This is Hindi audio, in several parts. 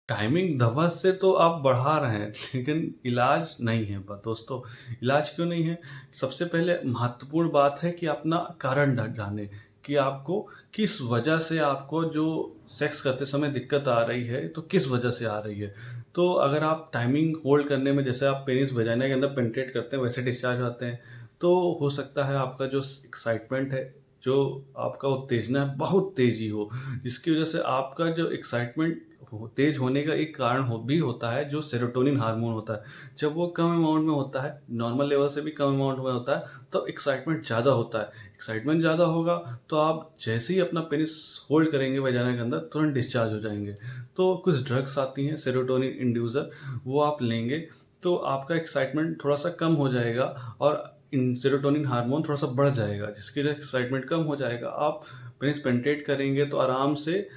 टाइमिंग दवा से तो आप बढ़ा रहे हैं, लेकिन इलाज नहीं है दोस्तों। इलाज क्यों नहीं है? सबसे पहले महत्वपूर्ण बात है कि अपना कारण जाने कि आपको किस वजह से आपको जो सेक्स करते समय दिक्कत आ रही है, तो किस वजह से आ रही है। तो अगर आप टाइमिंग होल्ड करने में, जैसे आप पेनिस वजाइना के अंदर पेनिट्रेट करते हैं वैसे डिस्चार्ज आते हैं, तो हो सकता है आपका जो एक्साइटमेंट है, जो आपका उत्तेजना है, बहुत तेज़ी हो, जिसकी वजह से आपका जो एक्साइटमेंट तेज होने का एक कारण भी होता है जो सेरोटोनिन हार्मोन होता है। जब वो कम अमाउंट में होता है, नॉर्मल लेवल से भी कम अमाउंट में होता है, तो एक्साइटमेंट ज़्यादा होता है। एक्साइटमेंट ज़्यादा होगा तो आप जैसे ही अपना पेनिस होल्ड करेंगे वजाना के अंदर, तुरंत डिस्चार्ज हो जाएंगे। तो कुछ ड्रग्स आती हैं सेरोटोनिन इंड्यूसर, वो आप लेंगे तो आपका एक्साइटमेंट थोड़ा सा कम हो जाएगा और सेरोटोनिन हार्मोन थोड़ा सा बढ़ जाएगा, जिसकी वजह से एक्साइटमेंट कम हो जाएगा। आप पेनिस पेनिट्रेट करेंगे तो आराम से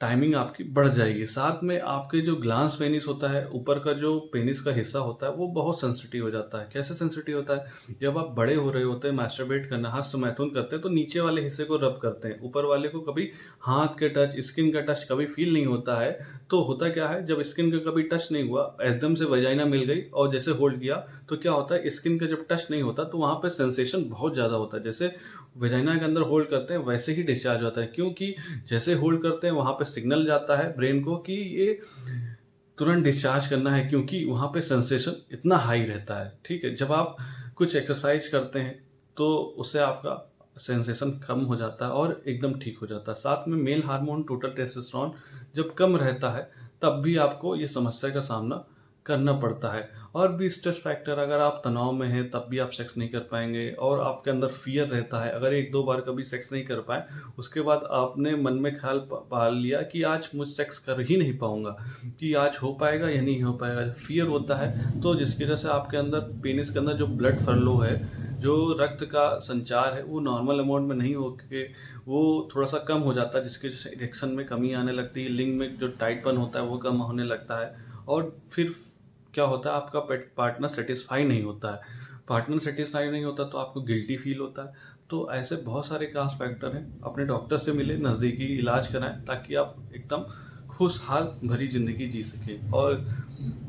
टाइमिंग आपकी बढ़ जाएगी। साथ में आपके जो ग्लांस पेनिस होता है, ऊपर का जो पेनिस का हिस्सा होता है, वो बहुत सेंसिटिव हो जाता है। कैसे सेंसिटिव होता है? जब आप बड़े हो रहे होते हैं, मैस्टरबेट करना, हाथ से मैथुन करते हैं, तो नीचे वाले हिस्से को रब करते हैं। ऊपर वाले को कभी हाथ के टच, स्किन का टच कभी फ़ील नहीं होता है। तो होता क्या है, जब स्किन का कभी टच नहीं हुआ, एकदम से वजाइना मिल गई और जैसे होल्ड किया, तो क्या होता है, स्किन का जब टच नहीं होता, तो वहाँ पे सेंसेशन बहुत ज़्यादा होता है। जैसे वजाइना के अंदर होल्ड करते हैं, वैसे ही डिस्चार्ज होता है। क्योंकि जैसे होल्ड करते हैं वहाँ पे सिग्नल जाता है ब्रेन को कि ये तुरंत डिस्चार्ज करना है, क्योंकि वहाँ पे सेंसेशन इतना हाई रहता है। ठीक है? जब आप कुछ एक्सरसाइज करते हैं तो उससे आपका सेंसेशन कम हो जाता है और एकदम ठीक हो जाता है। साथ में मेल हार्मोन टोटल टेस्टोस्टेरोन जब कम रहता है, तब भी आपको ये समस्या का सामना करना पड़ता है। और भी स्ट्रेस फैक्टर, अगर आप तनाव में हैं तब भी आप सेक्स नहीं कर पाएँगे और आपके अंदर फ़ियर रहता है। अगर 1-2 बार कभी सेक्स नहीं कर पाए, उसके बाद आपने मन में ख़्याल पाल लिया कि आज मुझ सेक्स कर ही नहीं पाऊँगा, कि आज हो पाएगा या नहीं हो पाएगा। फ़ियर होता है, तो जिसकी वजह से आपके अंदर पेनिस के अंदर जो ब्लड फ्लो है, जो रक्त का संचार है, वो नॉर्मल अमाउंट में नहीं होके वो थोड़ा-सा कम हो जाता है, जिसकी वजह से इरेक्शन में कमी आने लगती है, लिंग में जो टाइटपन होता है वो कम होने लगता है और फिर क्या होता है, आपका पार्टनर सेटिस्फाई नहीं होता है। पार्टनर सेटिस्फाई नहीं होता तो आपको गिल्टी फील होता है। तो ऐसे बहुत सारे खास फैक्टर हैं। अपने डॉक्टर से मिलें, नज़दीकी इलाज कराएँ, ताकि आप एकदम खुशहाल भरी ज़िंदगी जी सकें। और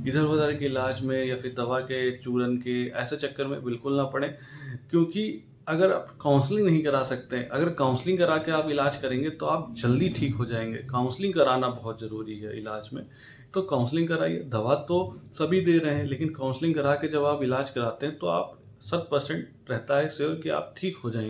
इधर-उधर के इलाज में या फिर दवा के, चूरन के ऐसे चक्कर में बिल्कुल ना पड़ें, क्योंकि अगर आप काउंसलिंग नहीं करा सकते हैं, अगर काउंसलिंग करा के आप इलाज करेंगे तो आप जल्दी ठीक हो जाएँगे। काउंसलिंग कराना बहुत ज़रूरी है इलाज में। तो काउंसलिंग कराइए। दवा तो सभी दे रहे हैं, लेकिन काउंसलिंग करा के जब आप इलाज कराते हैं तो आप 100% रहता है श्योर कि आप ठीक हो जाएँगे।